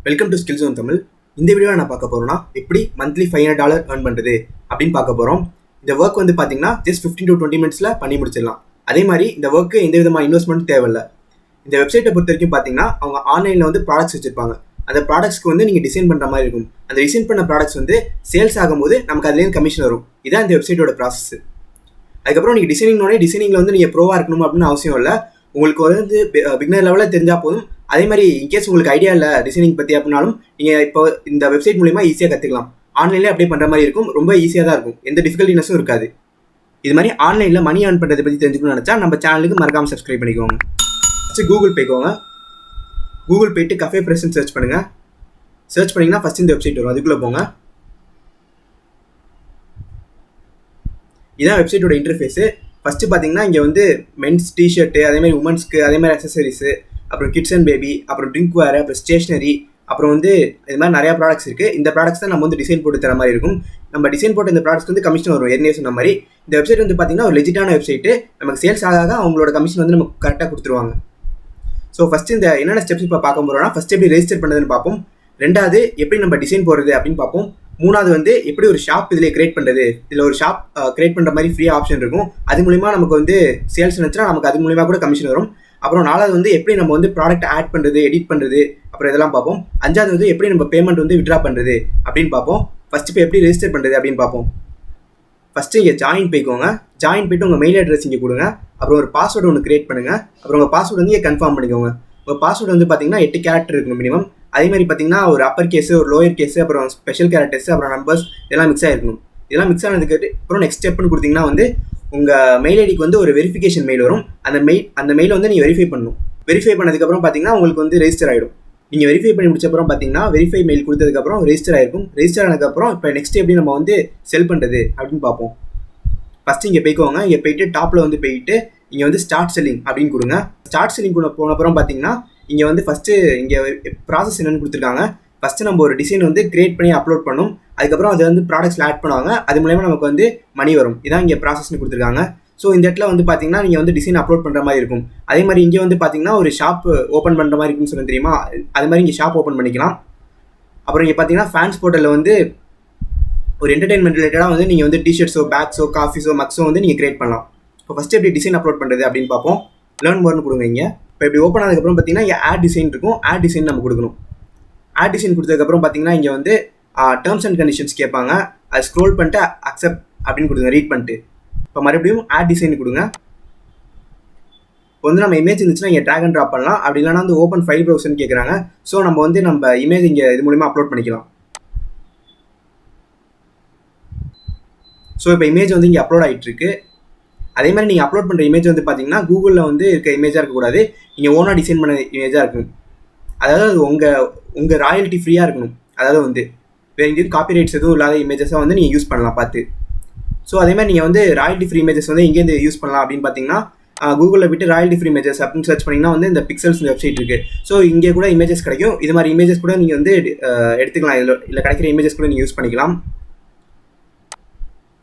Welcome to skills one Tamil. இந்த வீடியோவில் நான் பார்க்க போகிறோம்னா எப்படி மந்த்லி $500 earn பண்ணுறது அப்படின்னு பார்க்க போகிறோம். இந்த ஒர்க் வந்து பார்த்தீங்கன்னா ஜஸ்ட் 15 to 20 மினிட்ஸில் பண்ணி முடிச்சிடலாம். அதே மாதிரி இந்த ஒர்க்கு எந்த விதமான இன்வெஸ்ட்மெண்ட் தேவையில்லை. இந்த வெப்சைட்டை பொறுத்த வரைக்கும் பார்த்தீங்கன்னா அவங்க ஆன்லைனில் வந்து ப்ராடக்ட்ஸ் வச்சுருப்பாங்க. அந்த ப்ராடக்ட்ஸ்க்கு வந்து நீங்கள் டிசைன் பண்ணுற மாதிரி இருக்கும். அந்த டிசைன் பண்ண ப்ராடக்ட்ஸ் வந்து சேல்ஸ் ஆகும்போது நமக்கு அதுலேருந்து கமிஷன் வரும். இதான் இந்த வெப்சைட்டோட ப்ராசஸ். அதுக்கப்புறம் நீங்கள் டிசைனிங்கில் வந்து நீங்கள் ப்ரோவாக இருக்கணும் அப்படின்னு அவசியம் இல்லை. உங்களுக்கு வந்து பிகினர் லெவலில் தெரிஞ்சால் போதும். அதே மாதிரி இன்கேஸ் உங்களுக்கு ஐடியா இல்லை டிசைனிங் பற்றி அப்படின்னாலும் நீங்கள் இப்போ இந்த வெப்சைட் மூலிமா ஈஸியாக கற்றுக்கலாம். ஆன்லைன்லேயே அப்ளை பண்ணுற மாதிரி இருக்கும். ரொம்ப ஈஸியாக தான் இருக்கும். எந்த டிஃபிகல்ட்டினஸும் இருக்காது. இது மாதிரி ஆன்லைனில் மணி ஏர்ன் பண்ணுறதை பற்றி தெரிஞ்சுக்கணும்னு நினச்சா நம்ம சேனலுக்கு மறக்காமல் சப்ஸ்கிரைப் பண்ணிக்கோங்க. ஃபஸ்ட்டு கூகுள் போய்க்கோங்க. கூகுள் போய்ட்டு Cafepressன்னு சர்ச் பண்ணுங்கள். சர்ச் பண்ணிங்கன்னா ஃபஸ்ட் இந்த வெப்சைட் வரும். அதுக்குள்ளே போங்க. இதான் வெப்சைட்டோட இன்டர்ஃபேஸு. ஃபஸ்ட்டு பார்த்தீங்கன்னா இங்கே வந்து மென்ஸ் டிஷர்ட்டு, அதேமாதிரி உமன்ஸ்க்கு, அதேமாதிரி அக்சசரிஸு, அப்புறம் கிட்ஸ் அண்ட் பேபி, அப்புறம் ட்ரிங்க் வேர், அப்புறம் ஸ்டேஷ்னரி, அப்புறம் வந்து இது மாதிரி நிறையா ப்ராடக்ட்ஸ் இருக்குது. இந்த ப்ராடக்ட்ஸ் தான் நம்ம வந்து டிசைன் போட்டு தர மாதிரி இருக்கும். நம்ம டிசைன் போட்டு இந்த ப்ராடக்ட்ஸ் வந்து கமிஷன் வரும். ஏற்கனவே சொன்ன மாதிரி இந்த வெப்சைட் வந்து பார்த்தீங்கன்னா ஒரு லெஜிட்டான வெப்சைட்டு. நமக்கு சேல்ஸ் ஆக அவங்களோட கமிஷன் வந்து நமக்கு கரெக்டாக கொடுத்துருவாங்க. ஸோ ஃபஸ்ட்டு இந்த என்னென்ன ஸ்டெப்ஸ் இப்போ பார்க்க போகிறோம்னா, ஃபஸ்ட்டு எப்படி ரெஜிஸ்டர் பண்ணுறதுன்னு பார்ப்போம். ரெண்டாவது எப்படி நம்ம டிசைன் போடுறது அப்படின்னு பார்ப்போம். மூணாவது வந்து எப்படி ஒரு ஷாப் இதில் கிரியேட் பண்ணுறது. இதில் ஒரு ஷாப் கிரியேட் பண்ணுற மாதிரி ஃப்ரீ ஆப்ஷன் இருக்கும். அது மூலிமா நமக்கு வந்து சேல்ஸ் நினச்சினா நமக்கு அது மூலிமா கூட கமிஷன் வரும். அப்புறம் நாலாவது வந்து எப்படி நம்ம வந்து ப்ராடக்ட் ஆட் பண்ணுறது, எடிட் பண்ணுறது, அப்புறம் இதெல்லாம் பார்ப்போம். அஞ்சாவது வந்து எப்படி நம்ம பேமெண்ட் வந்து விட்ரா பண்ணுறது அப்படின்னு பார்ப்போம். ஃபஸ்ட்டு இப்போ எப்படி ரெஜிஸ்டர் பண்ணுறது அப்படின்னு பார்ப்போம். ஃபஸ்ட்டு இங்கே ஜாயின் போய்க்கோங்க. ஜாயின் போய்ட்டு உங்கள் மெயில் அட்ரஸ் இங்கே கொடுங்க. அப்புறம் ஒரு பாஸ்வேர்டு ஒன்று கிரியேட் பண்ணுங்கள். அப்புறம் உங்கள் பாஸ்வேர்டு வந்து இங்கே கன்ஃபார்ம் பண்ணிக்கோங்க. உங்கள் பாஸ்வேர்டு வந்து பார்த்தீங்கன்னா 8 கேரக்டர் இருக்கணும் மினிமம். அதே மாதிரி பார்த்தீங்கன்னா ஒரு அப்பர் கேஸு, ஒரு லோயர் கேஸு, அப்புறம் ஸ்பெஷல் கேரக்டர்ஸ், அப்புறம் நம்பர்ஸ் இதெல்லாம் மிக்ஸ் ஆகிருக்கணும். இதெல்லாம் மிக்ஸ் ஆனதுக்கு அப்புறம் நெக்ஸ்ட் ஸ்டெப்னு கொடுத்தீங்கன்னா வந்து உங்கள் மெயில் ஐடிக்கு வந்து ஒரு வெரிஃபிகேஷன் மெயில் வரும். அந்த மெயில் வந்து நீங்கள் வெரிஃபை பண்ணணும். வெரிஃபை பண்ணதுக்கப்புறம் பார்த்தீங்கன்னா உங்களுக்கு வந்து ரெஜிஸ்டர் ஆகிடும். நீங்கள் வெரிஃபை பண்ணி முடிச்சப்பறம் பார்த்தீங்கன்னா வெரிஃபை மெயில் கொடுத்ததுக்கப்புறம் ரெஜிஸ்டர் ஆகிருக்கும். ரெஜிஸ்டர் ஆனதுக்கப்புறம் இப்போ நெக்ஸ்ட் எப்படி நம்ம வந்து செல் பண்ணுறது அப்படின்னு பார்ப்போம். ஃபஸ்ட்டு இங்கே போய்க்கோங்க. இங்கே போயிட்டு டாப்பில் வந்து போயிட்டு இங்கே வந்து ஸ்டார்ட் செல்லிங் அப்படின்னு கொடுங்க. ஸ்டார்ட் செல்லிங் போனப்புறம் பார்த்தீங்கன்னா இங்கே வந்து ஃபஸ்ட்டு இங்கே ப்ராசஸ் என்னென்னு கொடுத்துருக்காங்க. ஃபஸ்ட்டு நம்ம ஒரு டிசைன் வந்து கிரியேட் பண்ணி அப்லோட் பண்ணும். அதுக்கப்புறம் அது வந்து ப்ராடக்ட்ஸில் ஆட் பண்ணுவாங்க. அது மூலமா நமக்கு வந்து மணி வரும். இதான் இங்கே ப்ராசஸ்னு கொடுத்துருக்காங்க. ஸோ இந்த இடத்துல வந்து பார்த்தீங்கன்னா நீங்கள் வந்து டிசைன் அப்லோட் பண்ணுற மாதிரி இருக்கும். அதே மாதிரி இங்கே வந்து பார்த்தீங்கன்னா ஒரு ஷாப் ஓப்பன் பண்ணுற மாதிரி இருக்குன்னு சொல்லி தெரியுமா, அது மாதிரி இங்கே ஷாப் ஓப்பன் பண்ணிக்கலாம். அப்புறம் இங்கே பார்த்தீங்கன்னா ஃபேன்ஸ் போர்ட்டலில் வந்து ஒரு என்டர்டைன்மெண்ட் ரிலேட்டடாக வந்து நீங்கள் வந்து டிஷர்ட்ஸோ, பேக்ஸோ, காஃபிஸோ, மக்ஸோ வந்து நீங்கள் கிரியேட் பண்ணலாம். இப்போ ஃபஸ்ட்டு எப்படி டிசைன் அப்லோட் பண்ணுறது அப்படின்னு பார்ப்போம். லேர்ன் மோர்னு கொடுங்க. இங்கே இப்போ இப்படி ஓப்பன் ஆனதுக்கப்புறம் பார்த்தீங்கன்னா இங்கே ஆட் டிசைன் இருக்கும். ஆட் டிசைன் நம்ம கொடுக்கணும். ஆட் டிசைன் கொடுத்ததுக்கப்புறம் பார்த்தீங்கன்னா இங்கே வந்து டேர்ம்ஸ் அண்ட் கண்டிஷன்ஸ் கேட்பாங்க. அது ஸ்க்ரோல் பண்ணிட்டு அக்செப்ட் அப்படின்னு கொடுங்க, ரீட் பண்ணிட்டு. இப்போ மறுபடியும் ஆட் டிசைன் கொடுங்க. இப்போ வந்து நம்ம இமேஜ் இருந்துச்சுன்னா இங்கே ட்ராக் அண்ட் ட்ராப் பண்ணலாம். அப்படி இல்லைனா வந்து ஓப்பன் ஃபைல் ப்ரௌசர்னு கேட்குறாங்க. ஸோ நம்ம வந்து நம்ம இமேஜ் இங்கே இது மூலிமா அப்லோட் பண்ணிக்கலாம். ஸோ இப்போ இமேஜ் வந்து இங்கே அப்லோட் ஆகிட்டு இருக்கு. அதே மாதிரி நீங்கள் அப்லோட் பண்ணுற இமேஜ் வந்து பார்த்தீங்கன்னா கூகுளில் வந்து இருக்க இமேஜாக இருக்கக்கூடாது. நீங்கள் ஓனாக டிசைன் பண்ண இமேஜாக இருக்கணும். அதாவது அது உங்கள் ராயல்ட்டி ஃப்ரீயாக இருக்கணும். அதாவது வந்து வேறு எங்கேயும் காப்பிரைட்ஸ் எதுவும் இல்லாத இமேஜஸாக வந்து நீங்கள் யூஸ் பண்ணலாம் பார்த்து. ஸோ அதே மாதிரி நீங்கள் வந்து ராயல்ட்டி ஃப்ரீ இமேஜஸ் வந்து எங்கேருந்து யூஸ் பண்ணலாம் அப்படின்னு பார்த்தீங்கன்னா கூகுளில் விட்டு ராயல்ட்டி ஃப்ரீ இமேஜஸ் அப்படின்னு சர்ச் பண்ணிங்கன்னா வந்து இந்த பிக்சல்ஸ் வெப்சைட் இருக்குது. ஸோ இங்கே கூட இமேஜஸ் கிடைக்கும். இது மாதிரி இமேஜஸ் கூட நீங்கள் வந்து எடுத்துக்கலாம். இல்லை கிடைக்கிற இமேஜஸ் கூட நீங்கள் யூஸ் பண்ணிக்கலாம்.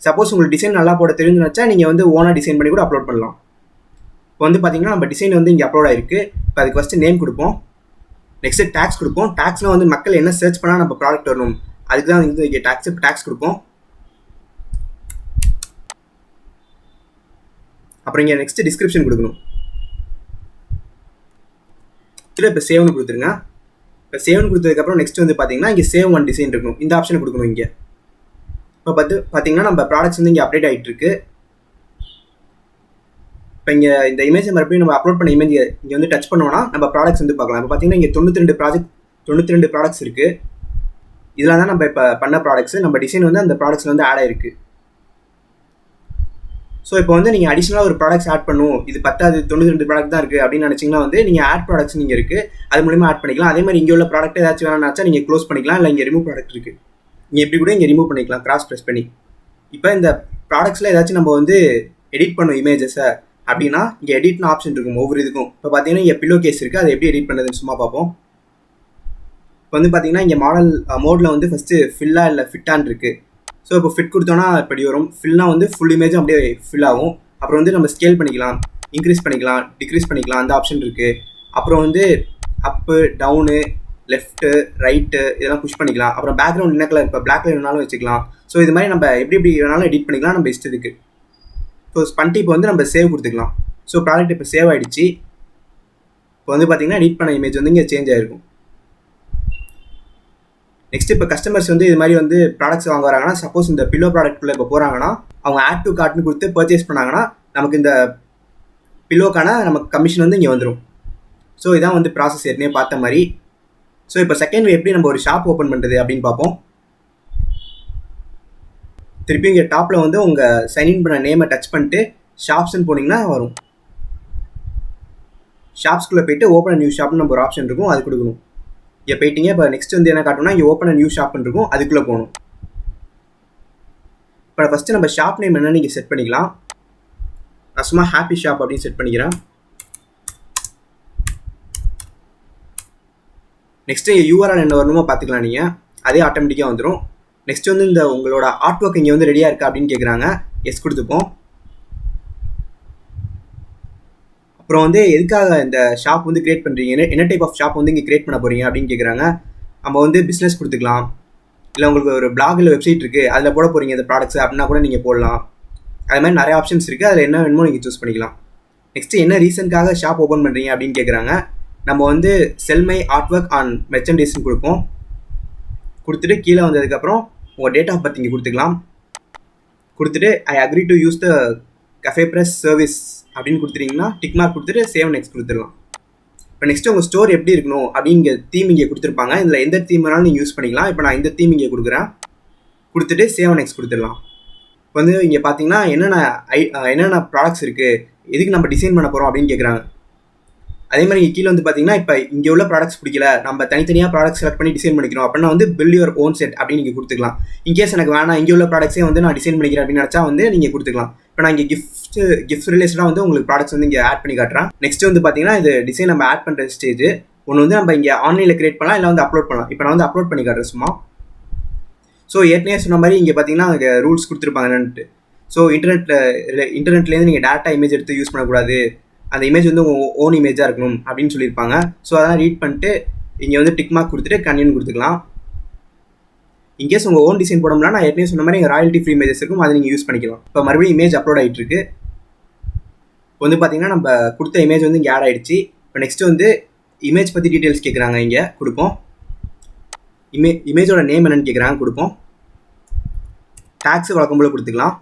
சப்போஸ் உங்களுக்கு டிசைன் நல்லா போட தெரிஞ்சுன்னு வச்சா நீங்கள் வந்து ஓனாக டிசைன் பண்ணி கூட அப்லோட் பண்ணலாம். இப்போ வந்து பார்த்தீங்கன்னா நம்ம டிசைன் வந்து இங்கே அப்லோட் ஆகிருக்கு. இப்போ அதுக்கு ஃபஸ்ட்டு நேம் கொடுப்போம். நெக்ஸ்ட்டு டேக்ஸ் கொடுப்போம். டேக்ஸ்னால் வந்து மக்கள் என்ன சர்ச் பண்ணால் நம்ம ப்ராடக்ட் வரணும், அதுக்கு தான் வந்து இங்கே டேக்ஸ் கொடுப்போம். அப்புறம் இங்கே நெக்ஸ்ட்டு டிஸ்கிரிப்ஷன் கொடுக்கணும். இதில் இப்போ சேவ்னு கொடுத்துருங்க. இப்போ சேவ்னு கொடுத்ததுக்கப்புறம் நெக்ஸ்ட் வந்து பார்த்தீங்கன்னா இங்கே சேவ் ஒன் டிசைன் இருக்கணும். இந்த ஆப்ஷனை கொடுக்கணும். இங்கே இப்போ பார்த்தீங்கன்னா நம்ம ப்ராடக்ட்ஸ் வந்து இங்கே அப்டேட் ஆகிட்டு இருக்கு. இப்போ இங்கே இந்த இமேஜை மறுபடியும் நம்ம அப்லோட் பண்ண இமேஜ் இங்கே வந்து டச் பண்ணோம்னா நம்ம ப்ராடக்ட்ஸ் வந்து பார்க்கலாம். இப்போ பார்த்தீங்கன்னா இங்கே 92 ப்ராடக்ட்ஸ் இருக்குது. இதெல்லாம் தான் நம்ம இப்போ பண்ண ப்ராடக்ட்ஸ். நம்ம டிசைன் வந்து அந்த ப்ராடக்ட்ஸில் வந்து ஆட் ஆகிருக்கு. ஸோ இப்போ வந்து நீங்கள் அடிஷ்னலாக ஒரு ப்ராடக்ட்ஸ் ஆட் பண்ணும், இது 92 ப்ராடக்ட் தான் இருக்குது அப்படின்னு நினச்சிங்கன்னா வந்து நீங்கள் ஆட் ப்ராடக்ட்ஸ் நீங்கள் இருக்குது, அது மூலிமா ஆட் பண்ணிக்கலாம். அதே மாதிரி இங்கே உள்ள ப்ராடக்ட் ஏதாச்சும் வேணாம்னாச்சா நீங்கள் க்ளோஸ் பண்ணிக்கலாம். இல்லை இங்கே ரிமூவ் ப்ராடக்ட் இருக்குது, நீங்கள் எப்படி கூட இங்கே ரிமூவ் பண்ணிக்கலாம் கிராஸ் ப்ரெஸ் பண்ணி. இப்போ இந்த ப்ராடக்ட்ஸில் ஏதாச்சும் நம்ம வந்து எடிட் பண்ணும் இமேஜஸை அப்படின்னா இங்கே எடிட்னு ஆப்ஷன் இருக்கும் ஒவ்வொரு இதுக்கும். இப்போ பார்த்தீங்கன்னா இங்கே பில்லோ கேஸ் இருக்குது. அதை எப்படி எடிட் பண்ணுறதுன்னு சும்மா பார்ப்போம். இப்போ வந்து பார்த்தீங்கன்னா இங்கே மாடல் மோடில் வந்து ஃபஸ்ட்டு ஃபில்லாக இல்லை ஃபிட்டான் இருக்குது. ஸோ இப்போ ஃபிட் கொடுத்தோன்னா இப்படி வரும். ஃபில்னா வந்து ஃபுல் இமேஜும் அப்படியே ஃபில் ஆகும். அப்புறம் வந்து நம்ம ஸ்கேல் பண்ணிக்கலாம், இன்க்ரீஸ் பண்ணிக்கலாம், டிக்ரீஸ் பண்ணிக்கலாம், அந்த ஆப்ஷன் இருக்குது. அப்புறம் வந்து அப்பு டவுனு லெஃப்ட்டு ரைட்டு இதெல்லாம் புஷ் பண்ணிக்கலாம். அப்புறம் பேக்ரவுண்ட் என்ன கலர், இப்போ பிளாக் கலர் வேணாலும் வச்சுக்கலாம். ஸோ இது மாதிரி நம்ம எப்படி வேணாலும் எடிட் பண்ணிக்கலாம் நம்ம இஷ்டத்துக்கு. ஸோ பண்ணிட்டு இப்போ வந்து நம்ம சேவ் கொடுத்துக்கலாம். ஸோ ப்ராடக்ட் இப்போ சேவ் ஆகிடுச்சு. இப்போ வந்து பார்த்தீங்கன்னா எடிட் பண்ண இமேஜ் வந்து இங்கே சேஞ்ச் ஆகிருக்கும். நெக்ஸ்ட் இப்போ கஸ்டமர்ஸ் வந்து இது மாதிரி வந்து ப்ராடக்ட்ஸ் வாங்க வராங்கன்னா, சப்போஸ் இந்த பில்லோ ப்ராடக்ட்குள்ளே இப்போ போகிறாங்கன்னா அவங்க ஆட் டு கார்ட்னு கொடுத்து பர்ச்சேஸ் பண்ணாங்கன்னா நமக்கு இந்த பில்லோக்கான நமக்கு கமிஷன் வந்து இங்கே வந்துடும். ஸோ இதான் வந்து ப்ராசஸ் ஏற்கனவே பார்த்த மாதிரி. ஸோ இப்போ செகண்ட் வே எப்படி நம்ம ஒரு ஷாப் ஓப்பன் பண்ணுறது அப்படின்னு பார்ப்போம். திருப்பி இங்கே டாப்பில் வந்து உங்கள் சைன்இன் பண்ண நேமை டச் பண்ணிட்டு ஷாப்ஸ்ன்னு போனீங்கன்னா வரும். ஷாப்ஸ்குள்ளே போயிட்டு ஓப்பன் நியூ ஷாப்னு நம்ம ஒரு ஆப்ஷன் இருக்கும், அது கொடுக்கணும். இங்கே போயிட்டீங்க. இப்போ நெக்ஸ்ட் வந்து என்ன காட்டணும்னா இங்கே ஓப்பன் நியூ ஷாப்னு இருக்கும், அதுக்குள்ளே போகணும். இப்போ ஃபஸ்ட்டு நம்ம ஷாப் நேம் என்னன்னு நீங்கள் செட் பண்ணிக்கலாம். நான் சும்மா ஹாப்பி ஷாப் அப்படின்னு செட் பண்ணிக்கிறேன். நெக்ஸ்ட்டு யூஆர்எல் என்ன வரணுமோ பார்த்துக்கலாம் நீங்கள், அதே ஆட்டோமேட்டிக்காக வந்துடும். நெக்ஸ்ட் வந்து இந்த உங்களோட ஆர்ட் ஒர்க் இங்கே வந்து ரெடியாக இருக்கா அப்படின்னு கேட்குறாங்க. எஸ் கொடுத்துப்போம். அப்புறம் வந்து எதுக்காக இந்த ஷாப் வந்து கிரியேட் பண்ணுறீங்க, என்ன டைப் ஆஃப் ஷாப் வந்து இங்கே கிரியேட் பண்ண போகிறீங்க அப்படின்னு கேட்குறாங்க. நம்ம வந்து பிஸ்னஸ் கொடுத்துக்கலாம், இல்லை உங்களுக்கு ஒரு பிளாக் இல்லை வெப்சைட் இருக்குது அதில் போட போகிறீங்க இந்த ப்ராடக்ட்ஸ் அப்படின்னா கூட நீங்கள் போடலாம். அது மாதிரி நிறைய ஆப்ஷன்ஸ் இருக்குது, அதில் என்ன வேணுமோ நீங்கள் சூஸ் பண்ணிக்கலாம். நெக்ஸ்ட்டு என்ன ரீசனுக்காக ஷாப் ஓப்பன் பண்ணுறீங்க அப்படின்னு கேட்குறாங்க. நம்ம வந்து செல் மை ஆர்ட் ஒர்க் ஆன் மெர்ச்சன்டைஸ்ன்னு கொடுப்போம். கொடுத்துட்டு கீழே வந்ததுக்கப்புறம் உங்கள் டேட் ஆஃப் பர்த் இங்கே கொடுத்துக்கலாம். கொடுத்துட்டு I agree to use the Cafepress service அப்படின்னு கொடுத்துட்டிங்கன்னா டிக் மார்க் கொடுத்துட்டு சேவ் நெக்ஸ்ட் கொடுத்துடலாம். இப்போ நெக்ஸ்ட்டு உங்கள் ஸ்டோர் எப்படி இருக்கணும் அப்படிங்க தீம் இங்கே கொடுத்துருப்பாங்க. இதில் எந்த தீம் வேணாலும் நீங்கள் யூஸ் பண்ணிக்கலாம். இப்போ நான் இந்த தீம் இங்கே கொடுக்குறேன், கொடுத்துட்டு சேவ் நெக்ஸ்ட் கொடுத்துடலாம். இப்போ வந்து இங்கே பார்த்தீங்கன்னா என்னென்ன ப்ராடக்ட்ஸ் இருக்குது, எதுக்கு நம்ம டிசைன் பண்ண போகிறோம் அப்படின்னு கேட்குறாங்க. அதே மாதிரி இங்கே கீழே வந்து பார்த்தீங்கன்னா இப்போ இங்கே உள்ள ப்ராடக்ட்ஸ் பிடிக்கல, நம்ம தனித்தனியாக ப்ராடக்ட் செலக்ட் பண்ணி டிசைன் பண்ணிக்கிறோம் அப்படின்னா வந்து பில்ட் யுவர் ஓன் செட் அப்படின்னு நீங்கள் கொடுத்துக்கலாம். இன்கேஸ் எனக்கு வேணாம் இங்கே உள்ள ப்ராடக்ட்ஸே வந்து நான் டிசைன் பண்ணிக்கிறேன் அப்படின்னு நினச்சா வந்து நீங்கள் கொடுத்துக்கலாம். இப்போ நான் இங்கே கிஃப்ட் ரிலேட்டடாக வந்து உங்களுக்கு ப்ராடக்ட்ஸ் வந்து இங்கே ஆட் பண்ணி காட்டுறேன். நெக்ஸ்ட் வந்து பார்த்தீங்கன்னா இது டிசைன் நம்ம ஆட் பண்ணுற ஸ்டேஜ் ஒன்று வந்து நம்ம இங்கே ஆன்லைனில் கிரியேட் பண்ணலாம், இல்லை வந்து அப்லோட் பண்ணலாம். இப்போ நான் வந்து அப்லோட் பண்ணி காட்டுறேன் சும்மா. ஸோ ஏற்கனவே சொன்ன மாதிரி இங்கே பார்த்தீங்கன்னா அங்கே ரூல்ஸ் கொடுத்துருப்பாங்க என்னன்ட்டு. ஸோ இன்டர்நெட்லேருந்து நீங்கள் டேட்டா இமேஜ் எடுத்து யூஸ் பண்ணக்கூடாது, அந்த இமேஜ் வந்து உங்கள் ஓன் இமேஜாக இருக்கணும் அப்படின்னு சொல்லியிருப்பாங்க. ஸோ அதெல்லாம் ரீட் பண்ணிட்டு இங்கே வந்து டிக் மார்க் கொடுத்துட்டு கன்டினியூ கொடுத்துக்கலாம். இன்கேஸ் உங்கள் ஓன் டிசைன் போட முடியல, நான் ஏற்கனவே சொன்ன மாதிரி ராயல்ட்டி ஃப்ரீ இமேஜஸ் இருக்கும், அதை நீங்கள் யூஸ் பண்ணிக்கலாம். இப்போ மறுபடியும் இமேஜ் அப்லோட் ஆகிட்டு இருக்கு. இப்போ வந்து பார்த்தீங்கன்னா நம்ம கொடுத்த இமேஜ் வந்து இங்கே ஆட் ஆகிடுச்சு. இப்போ நெக்ஸ்ட்டு வந்து இமேஜ் பற்றி டீட்டெயில்ஸ் கேட்குறாங்க, இங்கே கொடுப்போம். இமேஜோட நேம் என்னன்னு கேட்குறாங்க, கொடுப்போம். டேக்ஸ் வழக்கம் போல் கொடுத்துக்கலாம்.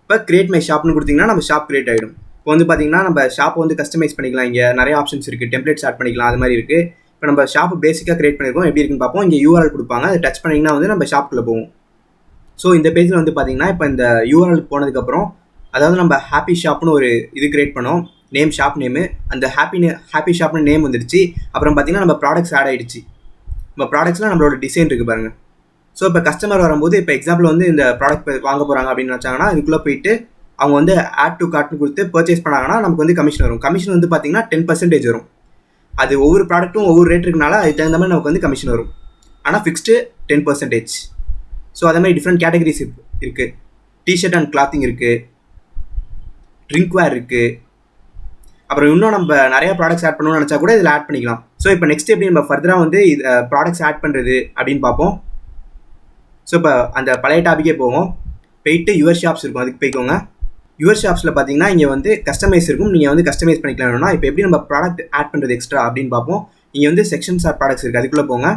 இப்போ கிரியேட் மை ஷாப்னு கொடுத்தீங்கன்னா நம்ம ஷாப் கிரியேட் ஆகிடும். இப்போ வந்து பார்த்தீங்கன்னா நம்ம ஷாப்பை வந்து கஸ்டமைஸ் பண்ணிக்கலாம். இங்கே நிறைய ஆப்ஷன்ஸ் இருக்குது, டெம்ப்ளேட்ஸ் ஆட் பண்ணிக்கலாம், அது மாதிரி இருக்குது. இப்போ நம்ம ஷாப்பு பேசிக்காக கிரியேட் பண்ணியிருக்கோம், எப்படி இருக்குன்னு பார்ப்போம். இங்கே யூஆர்எல் கொடுப்பாங்க, அதை டச் பண்ணிங்கன்னா வந்து நம்ம ஷாப்புக்குள்ளே போவோம். ஸோ இந்த பேஜில் வந்து பார்த்தீங்கன்னா இப்போ இந்த யூஆர்எல் போனதுக்கப்புறம், அதாவது நம்ம ஹாப்பி ஷாப்னு ஒரு இது கிரியேட் பண்ணோம், நேம் ஷாப் நேமு, அந்த ஹாப்பி ஷாப்னு நேம் வந்துடுச்சு. அப்புறம் பார்த்தீங்கன்னா நம்ம ப்ராடக்ட்ஸ் ஆட் ஆகிடுச்சு. நம்ம ப்ராடக்ட்ஸ்லாம் நம்மளோட டிசைன் இருக்குது பாருங்கள். ஸோ இப்போ கஸ்டமர் வரும்போது இப்போ எக்ஸாம்பிள் வந்து இந்த ப்ராடக்ட் வாங்க போகிறாங்க அப்படின்னு நினச்சாங்கன்னா இதுக்குள்ளே போயிட்டு அவங்க வந்து ஆட் டு கார்ட்னு கொடுத்து பர்ச்சேஸ் பண்ணாங்கன்னா நமக்கு வந்து கமிஷன் வரும். கமிஷன் வந்து பார்த்தீங்கன்னா 10% வரும். அது ஒவ்வொரு ப்ராடக்ட்டும் ஒவ்வொரு ரேட் இருக்குனால அதுக்கு தகுந்த மாதிரி நமக்கு வந்து கமிஷன் வரும். ஆனால் ஃபிக்ஸ்டு 10%. ஸோ அதே மாதிரி டிஃப்ரெண்ட் கேட்டகரிஸ் இருக்குது. டிஷர்ட் அண்ட் கிளாத்திங் இருக்குது, ட்ரிங்க் வேர் இருக்குது. அப்புறம் இன்னும் நம்ம நிறையா ப்ராடக்ட்ஸ் ஆட் பண்ணணும்னு நினச்சா கூட இதில் ஆட் பண்ணிக்கலாம். ஸோ இப்போ நெக்ஸ்ட் எப்படி நம்ம ஃபர்தராக வந்து இது ப்ராடக்ட்ஸ் ஆட் பண்ணுறது அப்படின்னு பார்ப்போம். ஸோ இப்போ அந்த பழைய டாபிக்கே போவோம். போயிட்டு யுவர் ஷாப்ஸ் இருக்கும், அதுக்கு போய்க்கோங்க. யுவர் ஷாப்ஸில் பார்த்தீங்கன்னா இங்கே வந்து கஸ்டமைஸ் இருக்கும், நீங்கள் வந்து கஸ்டமைஸ் பண்ணிக்கலாம்னா இப்போ எப்படி நம்ம ப்ராடக்ட் ஆட் பண்ணுறது எக்ஸ்ட்ரா அப்படின்னு பார்ப்போம். இங்கே வந்து செக்ஷன்ஸ் ஆர் ப்ராடக்ட்ஸ் இருக்குது, அதுக்குள்ளே போங்க.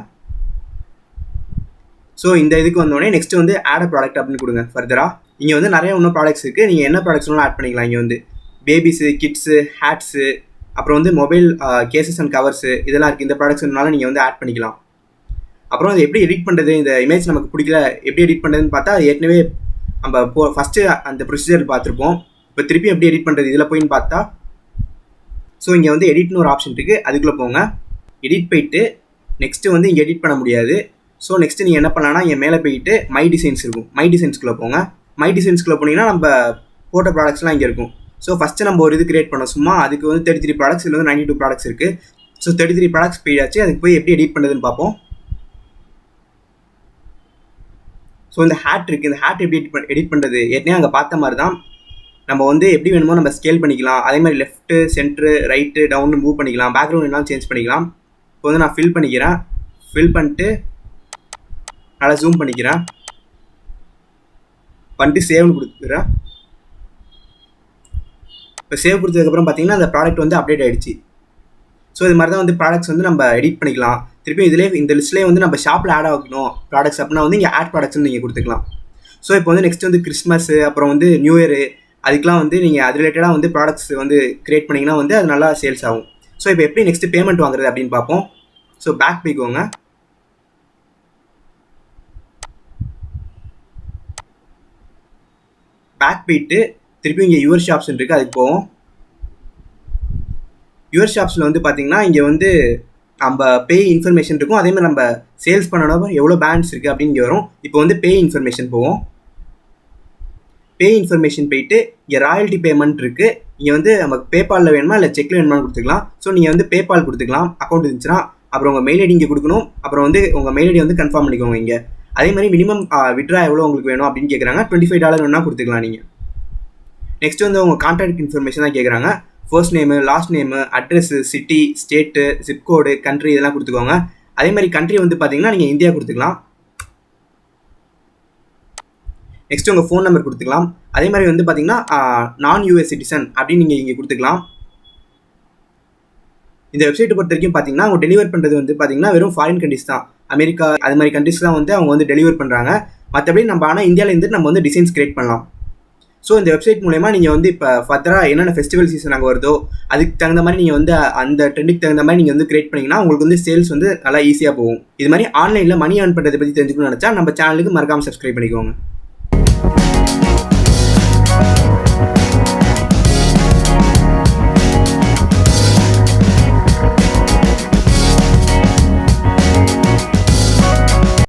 ஸோ இந்த இதுக்கு வந்தோடனே நெக்ஸ்ட் வந்து ஆட் ப்ராடக்ட் அப்படின்னு கொடுங்க. ஃபர்தராக இங்கே வந்து நிறைய இன்னும் ப்ராடக்ட்ஸ் இருக்குது, நீங்கள் என்ன ப்ராடக்ட்ஸ்லாம் ஆட் பண்ணிக்கலாம். இங்கே வந்து பேபிஸு, கிட்ஸு, ஹேட்ஸு, அப்புறம் வந்து மொபைல் கேசஸ் அண்ட் கவர்ஸு இதெல்லாம் இருக்குது. இந்த ப்ராடக்ட்ஸ்னால நீங்கள் வந்து ஆட் பண்ணிக்கலாம். அப்புறம் அது எப்படி எடிட் பண்ணுறது, இந்த இமேஜ் நமக்கு பிடிக்கல எப்படி எடிட் பண்ணுறதுன்னு பார்த்தா அது ஏற்கனவே நம்ம ஃபஸ்ட்டு அந்த ப்ரொசீஜர் பார்த்துருப்போம். இப்போ திருப்பி எப்படி எடிட் பண்ணுறது இதில் போயின்னு பார்த்தா, ஸோ இங்கே வந்து எடிட்னு ஒரு ஆப்ஷன் இருக்குது, அதுக்குள்ளே போங்க. எடிட் போயிட்டு நெக்ஸ்ட்டு வந்து இங்கே எடிட் பண்ண முடியாது. ஸோ நெக்ஸ்ட்டு நீங்கள் என்ன பண்ணலாம்னா இங்கே மேலே போயிட்டு மை டிசைன்ஸ் இருக்கும், மை டிசைன்ஸ்குள்ளே போங்க. மை டிசைன்ஸ்குள்ளே போனீங்கன்னா நம்ம போட்ட ப்ராடக்ட்ஸ்லாம் இங்கே இருக்கும். ஸோ ஃபஸ்ட்டு நம்ம ஒரு இது கிரியேட் பண்ணோம் சும்மா, அதுக்கு வந்து 33 ப்ராடக்ட்ஸ், இதில் வந்து 92 ப்ராடக்ட்ஸ் இருக்குது. ஸோ 33 ப்ராடக்ட்ஸ் போயாச்சு, அதுக்கு போய் எப்படி எடிட் பண்ணுறதுன்னு பார்ப்போம். ஸோ இந்த ஹேட் இருக்குது, இந்த ஹேட் எப்படி எடிட் பண்ணுறது ஏற்கனவே அங்கே பார்த்த மாதிரி தான். நம்ம வந்து எப்படி வேணுமோ நம்ம ஸ்கேல் பண்ணிக்கலாம். அதே மாதிரி லெஃப்ட்டு, சென்ட்ரு, ரைட்டு, டவுன்னு மூவ் பண்ணிக்கலாம். பேக்ரவுண்ட் எல்லாம் சேஞ்ச் பண்ணிக்கலாம். இப்போ வந்து நான் ஃபில் பண்ணிக்கிறேன். ஃபில் பண்ணிட்டு நல்லா ஜூம் பண்ணிக்கிறேன். பண்ணிட்டு சேவ்னு கொடுத்துக்கிறேன். இப்போ சேவ் கொடுத்ததுக்கப்புறம் பார்த்தீங்கன்னா அந்த ப்ராடக்ட் வந்து அப்டேட் ஆகிடுச்சு. ஸோ இது மாதிரி தான் வந்து ப்ராடக்ட்ஸ் வந்து நம்ம எடிட் பண்ணிக்கலாம். திருப்பி இதிலே இந்த லிஸ்ட்லேயே வந்து நம்ம ஷாப்பில் ஆட் ஆகணும் ப்ராடக்ட்ஸ் அப்படின்னா வந்து இங்கே ஆட் ப்ராடக்ட்ஸ்னு நீங்கள் கொடுத்துக்கலாம். ஸோ இப்போ வந்து நெக்ஸ்ட் வந்து கிறிஸ்மஸ்ஸு, அப்புறம் வந்து நியூ இயரு, அதுக்கெலாம் வந்து நீங்கள் அது ரிலேட்டடாக வந்து ப்ராடக்ட்ஸ் வந்து க்ரியேட் பண்ணிங்கன்னா வந்து அது நல்லா சேல்ஸ் ஆகும். ஸோ இப்போ எப்படி நெக்ஸ்ட்டு பேமெண்ட் வாங்குறது அப்படின்னு பார்ப்போம். ஸோ பேக் போய்க்கோங்க. பேக் போயிட்டு திருப்பி இங்கே யுவர் ஷாப்ஸ் இருக்குது, அதுக்கு போவோம். யுவர் ஷாப்ஸில் வந்து பார்த்தீங்கன்னா இங்கே வந்து நம்ம பே இன்ஃபர்மேஷன் இருக்கும். அதே மாதிரி நம்ம சேல்ஸ் பண்ணணும் எவ்வளோ பேலன்ஸ் இருக்குது அப்படின்னு இங்கே வரும். இப்போ வந்து பே இன்ஃபர்மேஷன் போவோம். பே இன்ஃபர்மேஷன் போயிட்டு இங்கே ராயல்ட்டி பேமெண்ட் இருக்குது. இங்கே வந்து நமக்கு பேபாலில் வேணுமா இல்லை செக்கில் வேணுமான்னு கொடுத்துக்கலாம். ஸோ நீங்கள் வந்து பேபால் கொடுத்துக்கலாம் அக்கௌண்ட் இருந்துச்சுன்னா. அப்புறம் உங்கள் மெயில் ஐடி இங்கே கொடுக்கணும். அப்புறம் வந்து உங்கள் மெயில் ஐடி வந்து கன்ஃபார்ம் பண்ணிக்கோங்க இங்கே. அதே மாதிரி மினிமம் விட்ரா எவ்வளோ உங்களுக்கு வேணும் அப்படின்னு கேட்குறாங்க. $25 வேணால் கொடுத்துக்கலாம் நீங்கள். நெக்ஸ்ட் வந்து உங்கள் கான்டாக்ட் இன்ஃபர்மேஷன் தான் கேட்குறாங்க. First name, last name, address, city, state, ஜிப்கோடு, country இதெல்லாம் கொடுத்துக்கோங்க. அதே மாதிரி கண்ட்ரி வந்து பார்த்தீங்கன்னா நீங்கள் இந்தியா கொடுத்துக்கலாம். நெக்ஸ்ட் உங்கள் ஃபோன் நம்பர் கொடுத்துக்கலாம். அதே மாதிரி வந்து பார்த்தீங்கன்னா நான் யூஎஸ் சிட்டிசன் அப்படின்னு நீங்கள் இங்கே கொடுத்துக்கலாம். இந்த வெப்சைட்டை பொறுத்த வரைக்கும் பார்த்தீங்கன்னா அவங்க டெலிவர் பண்ணுறது வந்து பார்த்தீங்கன்னா வெறும் ஃபாரின் கண்ட்ரிஸ் தான். அமெரிக்கா அது மாதிரி கண்ட்ரிஸ் தான் வந்து அவங்க வந்து டெலிவர் பண்ணுறாங்க. மற்றபடி நம்ம ஆனால் இந்தியாவிலேருந்து நம்ம வந்து டிசைன்ஸ் கிரியேட் பண்ணலாம். ஸோ இந்த வெப்சைட் மூலமா நீங்கள் வந்து இப்போ ஃபர்தராக என்னென்ன ஃபெஸ்டிவல் சீசன் அங்கே வருதோ அதுக்கு தகுந்த மாதிரி நீங்கள் வந்து அந்த ட்ரெண்டுக்கு தகுந்த மாதிரி நீங்கள் வந்து கிரியேட் பண்ணிங்கன்னா உங்களுக்கு வந்து சேல்ஸ் வந்து நல்லா ஈஸியாக போகும். இது மாதிரி ஆன்லைனில் மணி ஏர்ன் பண்ணுறதை பற்றி தெரிஞ்சுக்கணும்னு நினச்சா நம்ம சேனலுக்கு மறக்காமல் சப்ஸ்கிரைப் பண்ணிக்கோங்க.